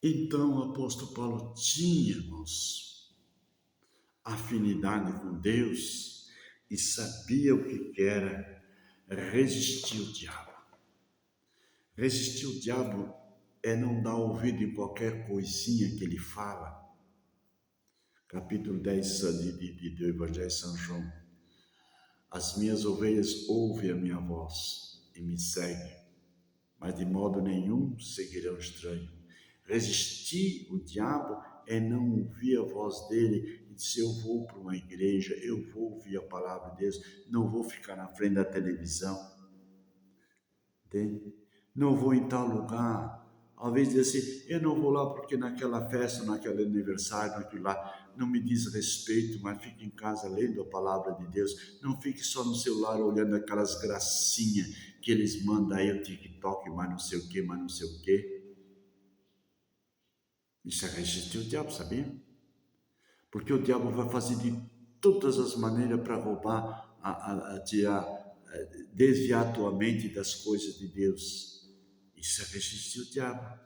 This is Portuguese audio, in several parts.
Então o apóstolo Paulo tinha, irmãos, afinidade com Deus e sabia o que era resistir o diabo. Resistir o diabo é não dar ouvido em qualquer coisinha que ele fala. Capítulo 10 do Evangelho de São João. As minhas ovelhas ouvem a minha voz e me seguem, mas de modo nenhum seguirão estranho. Resistir o diabo é não ouvir a voz dele e dizer: eu vou para uma igreja, eu vou ouvir a palavra de Deus, não vou ficar na frente da televisão, entende? Não vou em tal lugar. Às vezes diz assim: eu não vou lá porque naquela festa, naquele aniversário, naquilo lá, não me diz respeito, mas fique em casa lendo a palavra de Deus. Não fique só no celular olhando aquelas gracinhas que eles mandam aí, o TikTok, mas não sei o que, mas não sei o que. Isso é resistir o diabo, sabia? Porque o diabo vai fazer de todas as maneiras para roubar, desviar a tua mente das coisas de Deus. Isso é resistir o diabo.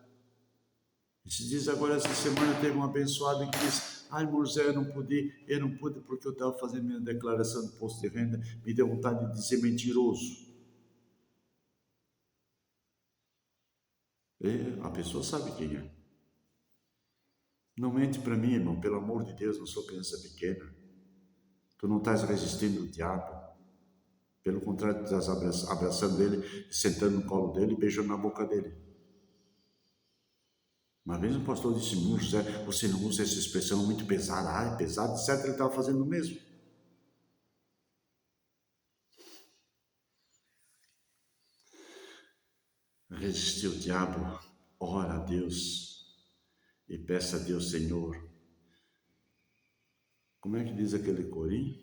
Esses dias agora, essa semana, teve um abençoado que disse: ai, Moisés, eu não pude porque eu estava fazendo minha declaração de imposto de renda, me deu vontade de dizer mentiroso. A pessoa sabe quem é. Não mente para mim, irmão, pelo amor de Deus, não sou criança pequena. Tu não estás resistindo o diabo. Pelo contrário, tu estás abraçando ele, sentando no colo dele e beijando na boca dele. Uma vez o pastor disse: José, você não usa essa expressão muito pesada. Ah, é pesado, certo? Ele estava fazendo o mesmo. Resistir o diabo, ora a Deus e peça a Deus: Senhor, como é que diz aquele corinho?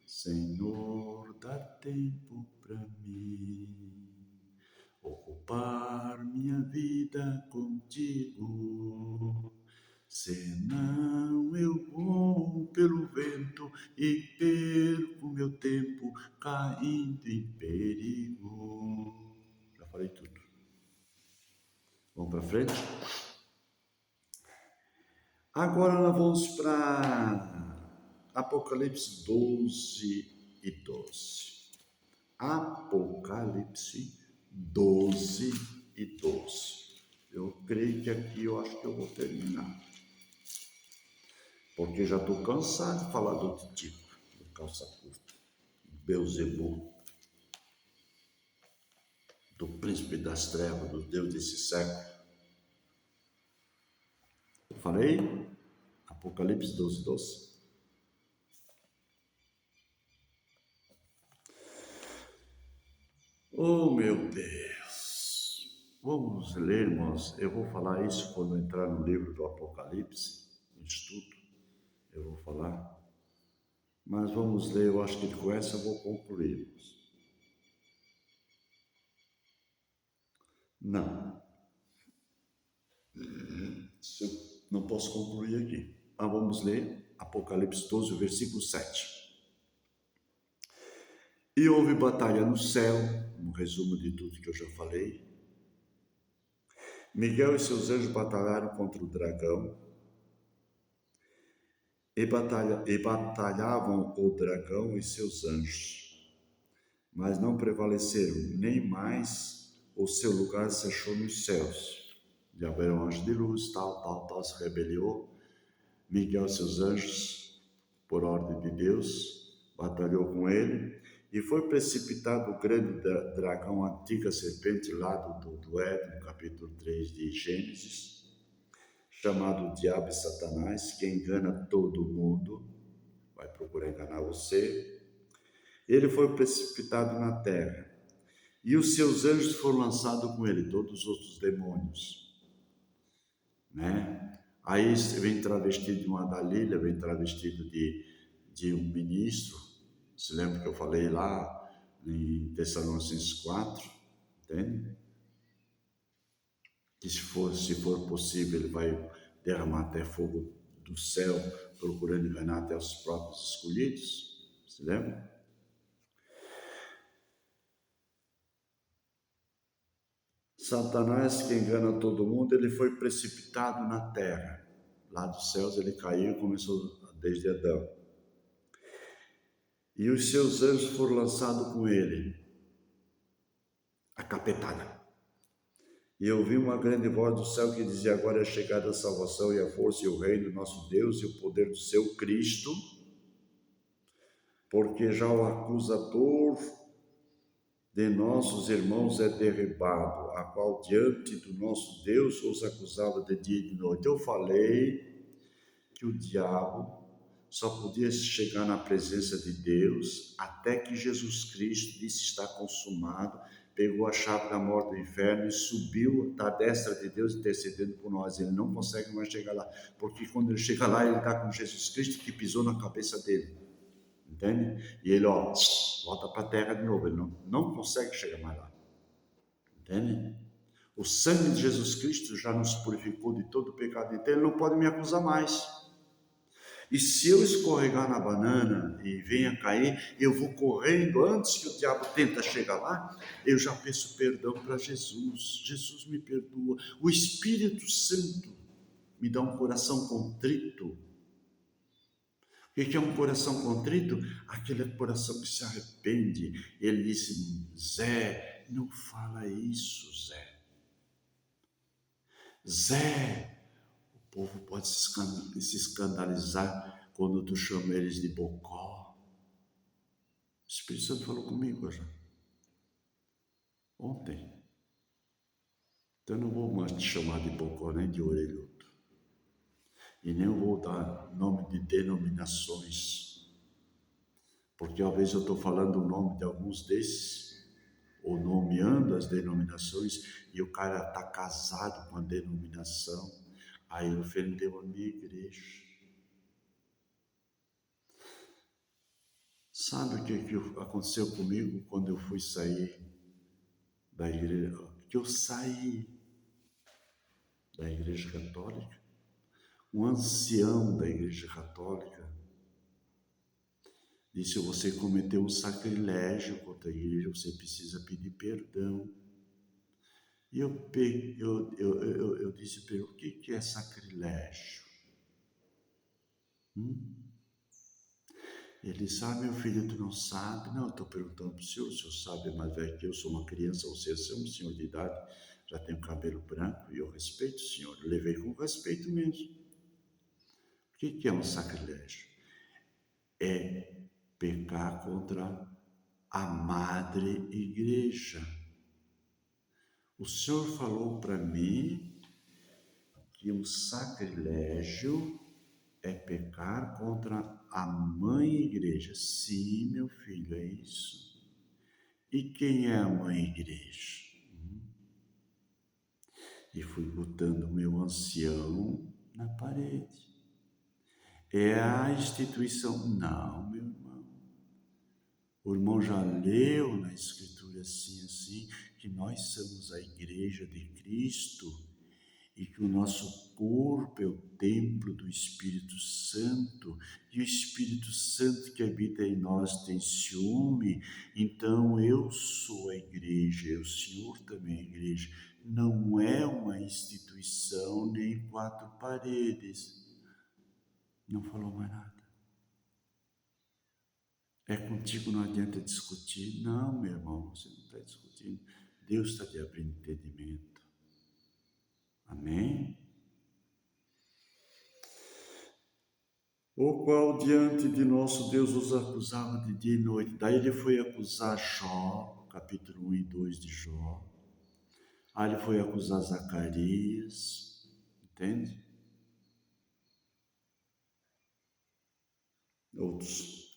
Senhor, dá tempo para mim ocupar minha vida contigo, senão eu vou pelo vento e perco meu tempo caindo em perigo. Já falei tudo. Vamos para frente? Agora nós vamos para Apocalipse 12 e 12. Apocalipse 12 e 12. Eu creio que aqui eu acho que eu vou terminar. Porque já estou cansado de falar do Titico, do calça curta, do Beuzebu, do príncipe das trevas, do Deus desse século. Eu falei? Apocalipse 12, 12. Oh, meu Deus! Vamos ler, irmãos. Eu vou falar isso quando entrar no livro do Apocalipse, no estudo. Eu vou falar. Mas vamos ler, eu acho que com essa eu vou concluir. Não. Não posso concluir aqui. Mas vamos ler Apocalipse 12, versículo 7. E houve batalha no céu, um resumo de tudo que eu já falei. Miguel e seus anjos batalharam contra o dragão e batalhavam o dragão e seus anjos, mas não prevaleceram, nem mais o seu lugar se achou nos céus. E houveram um anjo de luz, tal, se rebeliou. Miguel e seus anjos, por ordem de Deus, batalhou com ele, e foi precipitado o grande dragão, a antiga serpente, lá do Éden, no capítulo 3 de Gênesis, chamado Diabo e Satanás, que engana todo mundo, vai procurar enganar você. Ele foi precipitado na terra, e os seus anjos foram lançados com ele, todos os outros demônios, né? Aí vem travestido de uma Dalília, vem travestido de um ministro. Se lembra que eu falei lá em Tessalonicenses 4, entende? Que se for possível, ele vai derramar até fogo do céu, procurando enganar até os próprios escolhidos. Se lembra? Satanás, que engana todo mundo, ele foi precipitado na terra. Lá dos céus ele caiu, começou desde Adão. E os seus anjos foram lançados com ele, a capetada. E eu ouvi uma grande voz do céu que dizia: agora é chegada a salvação e a força e o reino do nosso Deus e o poder do seu Cristo, porque já o acusador de nossos irmãos é derribado, a qual diante do nosso Deus os acusava de dia e de noite. Eu falei que o diabo só podia chegar na presença de Deus até que Jesus Cristo disse: está consumado, pegou a chave da morte do inferno e subiu da destra de Deus intercedendo por nós. Ele não consegue mais chegar lá, porque quando ele chega lá, ele está com Jesus Cristo que pisou na cabeça dele, entende? E ele, volta para a terra de novo, ele não consegue chegar mais lá, entende? O sangue de Jesus Cristo já nos purificou de todo o pecado, então ele não pode me acusar mais. E se eu escorregar na banana e venha cair, eu vou correndo, antes que o diabo tenta chegar lá, eu já peço perdão para Jesus. Jesus me perdoa. O Espírito Santo me dá um coração contrito. O que é um coração contrito? Aquele coração que se arrepende. Ele disse: Zé, não fala isso, Zé. Zé, o povo pode se escandalizar quando tu chama eles de bocó. O Espírito Santo falou comigo hoje, ontem. Então eu não vou mais te chamar de bocó nem de orelhudo. E nem vou dar nome de denominações. Porque às vezes eu estou falando o nome de alguns desses, ou nomeando as denominações, e o cara está casado com a denominação, aí ofendeu a minha igreja. Sabe o que aconteceu comigo quando eu fui sair da igreja? Que eu saí da igreja católica. Um ancião da igreja católica disse: você cometeu um sacrilégio contra a igreja, você precisa pedir perdão. E eu disse para ele: o que é sacrilégio? Ele disse: meu filho, tu não sabe? Não, eu estou perguntando para o senhor sabe, mais velho que eu, sou uma criança, você é um senhor de idade, já tenho cabelo branco, e eu respeito o senhor, eu levei com respeito mesmo. O que é um sacrilégio? É pecar contra a madre igreja. O senhor falou para mim que um sacrilégio é pecar contra a mãe igreja. Sim, meu filho, é isso. E quem é a mãe igreja? E fui botando o meu ancião na parede. É a instituição. Não, meu irmão. O irmão já leu na Escritura assim, que nós somos a igreja de Cristo e que o nosso corpo é o templo do Espírito Santo, e o Espírito Santo que habita em nós tem ciúme. Então eu sou a igreja, e o Senhor também é a igreja. Não é uma instituição nem quatro paredes. Não falou mais nada. É contigo, não adianta discutir. Não, meu irmão, você não está discutindo. Deus está te abrindo entendimento. Amém? O qual diante de nosso Deus os acusava de dia e noite. Daí ele foi acusar Jó, capítulo 1 e 2 de Jó. Aí ele foi acusar Zacarias, entende? Outros.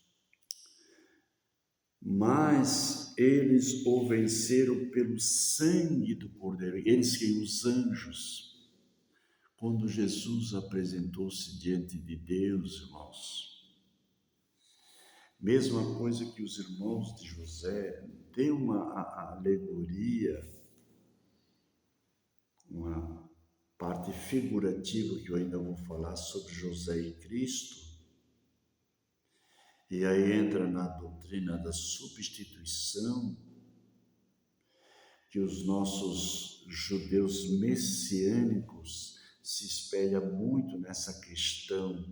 Mas eles o venceram pelo sangue do Cordeiro. Eles que os anjos, quando Jesus apresentou-se diante de Deus, irmãos, mesma coisa que os irmãos de José, tem uma alegoria, uma parte figurativa que eu ainda vou falar sobre José e Cristo. E aí entra na doutrina da substituição, que os nossos judeus messiânicos se espelha muito nessa questão.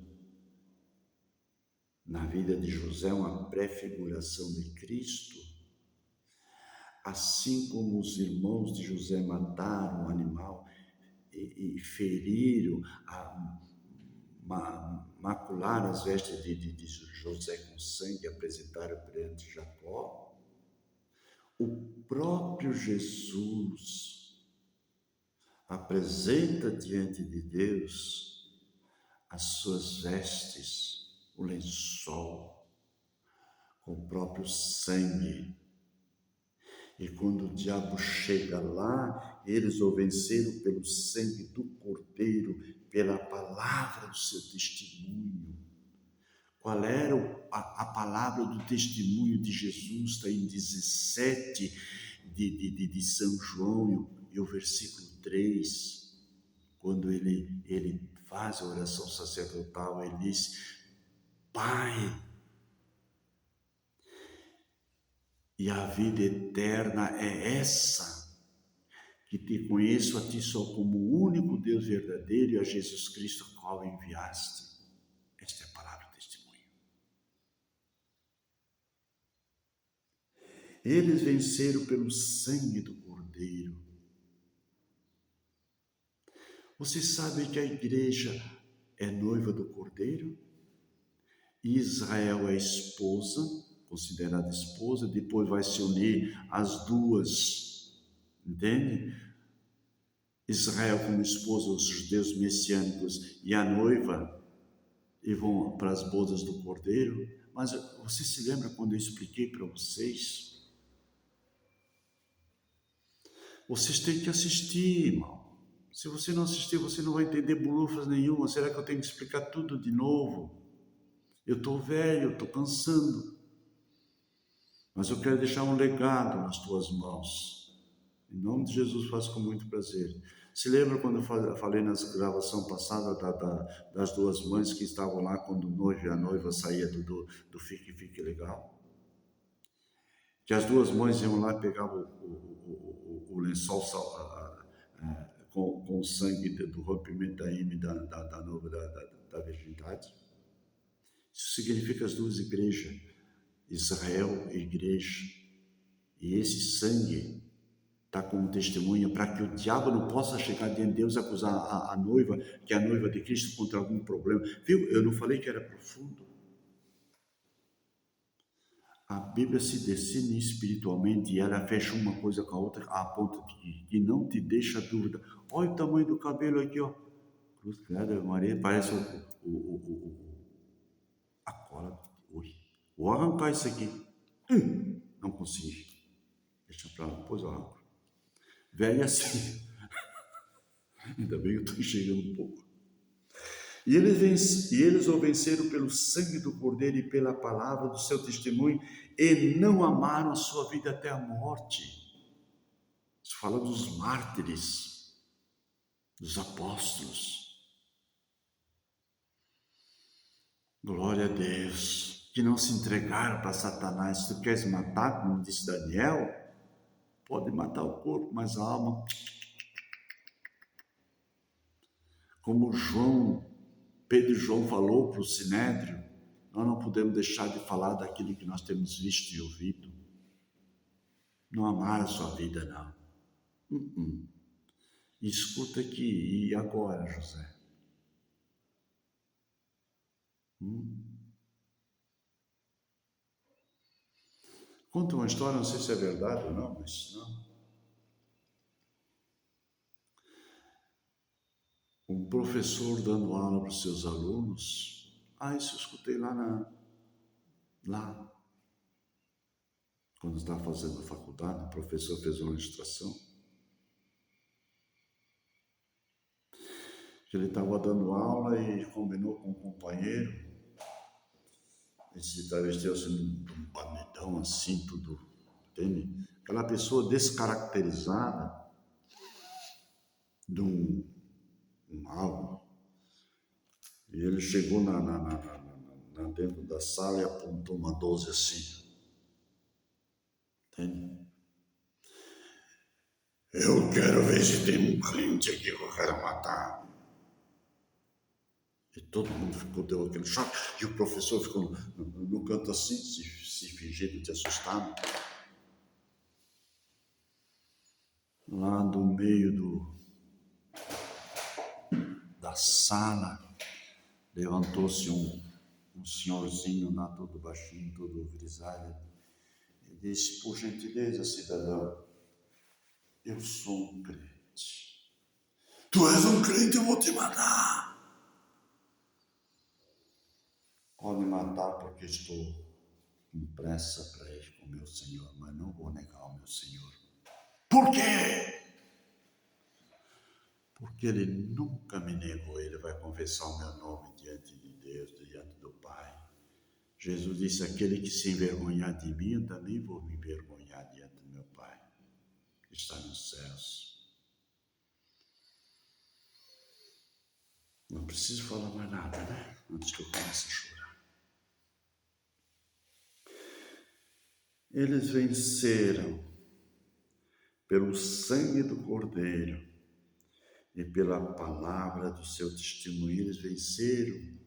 Na vida de José, uma prefiguração de Cristo, assim como os irmãos de José mataram um animal e feriram, macularam as vestes de José com sangue e apresentaram perante Jacó, o próprio Jesus apresenta diante de Deus as suas vestes, o lençol, com o próprio sangue. E quando o diabo chega lá, eles o venceram pelo sangue do Cordeiro, pela palavra do seu testemunho. Qual era a palavra do testemunho de Jesus? Está em 17 de São João, e o versículo 3, quando ele faz a oração sacerdotal, ele diz: Pai, e a vida eterna é essa, que te conheço a ti só como o único Deus verdadeiro e a Jesus Cristo, qual enviaste. Esta é a palavra do testemunho. Eles venceram pelo sangue do Cordeiro. Você sabe que a igreja é noiva do Cordeiro? E Israel é esposa, considerada esposa, depois vai se unir as duas, entende? Israel como esposa, os judeus messiânicos e a noiva, e vão para as bodas do Cordeiro. Mas você se lembra quando eu expliquei para vocês? Vocês têm que assistir, irmão. Se você não assistir, você não vai entender bolufas nenhuma. Será que eu tenho que explicar tudo de novo? Eu estou velho, estou cansando. Mas eu quero deixar um legado nas tuas mãos. Em nome de Jesus, faço com muito prazer. Se lembra quando eu falei na gravação passada das duas mães que estavam lá quando o noivo e a noiva saíam do Fique Legal? Que as duas mães iam lá e pegavam o lençol com o sangue do rompimento da ímã da noiva da virgindade. Isso significa as duas igrejas, Israel e igreja. E esse sangue está como testemunha para que o diabo não possa chegar diante de Deus e acusar a noiva, que é a noiva de Cristo, contra algum problema. Viu? Eu não falei que era profundo. A Bíblia se define espiritualmente e ela fecha uma coisa com a outra a ponto de que não te deixa dúvida. Olha o tamanho do cabelo aqui, ó. Cruz credo, Maria, parece a cola. Ui, vou arrancar isso aqui. Não consigo. Deixa pra lá, depois eu arranco. Velho assim. Ainda bem que eu estou enxergando um pouco. E eles o venceram pelo sangue do Cordeiro e pela palavra do seu testemunho, e não amaram a sua vida até a morte. Isso fala dos mártires, dos apóstolos. Glória a Deus, que não se entregaram para Satanás. Se tu queres matar, como disse Daniel, pode matar o corpo, mas a alma, como Pedro e João falou para o Sinédrio, nós não podemos deixar de falar daquilo que nós temos visto e ouvido. Não amar a sua vida, não. Escuta aqui, e agora, José? Conta uma história, não sei se é verdade ou não, mas não. Um professor dando aula para os seus alunos. Isso eu escutei lá. Quando eu estava fazendo a faculdade, o professor fez uma ilustração. Ele estava dando aula e combinou com um companheiro. Esse travesti assim, um banidão assim, tudo, entende? Aquela pessoa descaracterizada de um algo. E ele chegou dentro da sala e apontou uma 12 assim. Entende? Eu quero ver se tem um crente aqui que eu quero matar. E todo mundo deu aquele choque. E o professor ficou no canto assim, se fingindo de assustado. Lá do meio da sala, levantou-se um senhorzinho lá, todo baixinho, todo grisalho, e disse: por gentileza, cidadão, eu sou um crente. Tu és um crente, eu vou te matar. Pode matar porque estou com pressa para ir com o meu Senhor, mas não vou negar o meu Senhor. Por quê? Porque ele nunca me negou, ele vai confessar o meu nome diante de Deus, diante do Pai. Jesus disse: aquele que se envergonhar de mim, eu também vou me envergonhar diante do meu Pai, que está nos céus. Não preciso falar mais nada, né? Antes que eu comece a chorar. Eles venceram pelo sangue do Cordeiro e pela palavra do seu testemunho. Eles venceram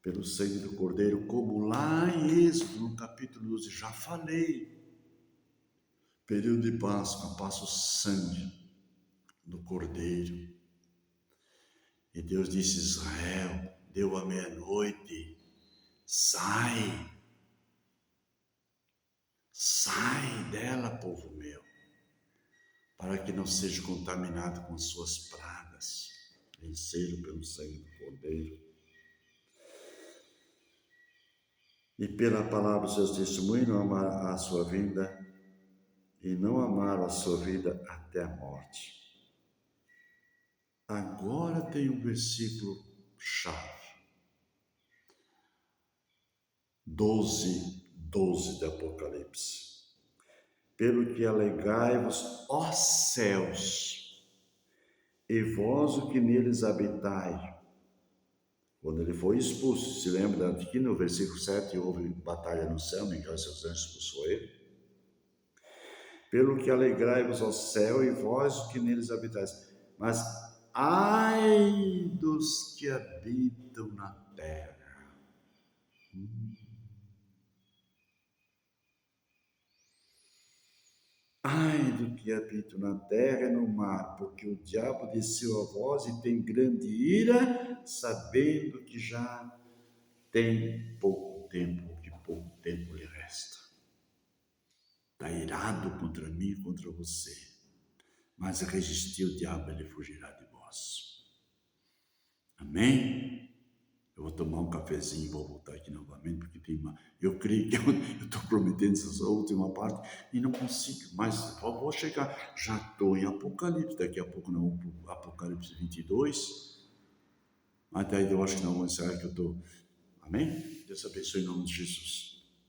pelo sangue do Cordeiro, como lá em Êxodo, no capítulo 12, já falei. Período de Páscoa, passa o sangue do Cordeiro. E Deus disse: Israel, deu a meia-noite, sai dela, povo meu, para que não seja contaminado com as suas pragas. Venceram pelo sangue do Cordeiro. E pela palavra dos seus testemunhos, não amaram a sua vida, e não amaram a sua vida até a morte. Agora tem um versículo chave. 12 de Apocalipse. Pelo que alegai-vos, ó céus, e vós o que neles habitai. Quando ele foi expulso, se lembra que no versículo 7 houve batalha no céu, Miguel e seus anjos expulsou ele. Pelo que alegrai-vos ao céu e vós o que neles habitais. Mas ai dos que habitam na terra. Ai do que habita na terra e no mar, porque o diabo desceu a vós e tem grande ira, sabendo que já tem pouco tempo, que pouco tempo lhe resta. Está irado contra mim e contra você, mas resistir o diabo, ele fugirá de vós. Amém? Eu vou tomar um cafezinho e vou voltar aqui novamente, porque tem uma... Eu creio que eu estou prometendo essa última parte e não consigo, mas vou chegar. Já estou em Apocalipse, daqui a pouco não, Apocalipse 22. Até aí eu acho que não vou encerrar que eu estou. Amém? Deus abençoe em nome de Jesus.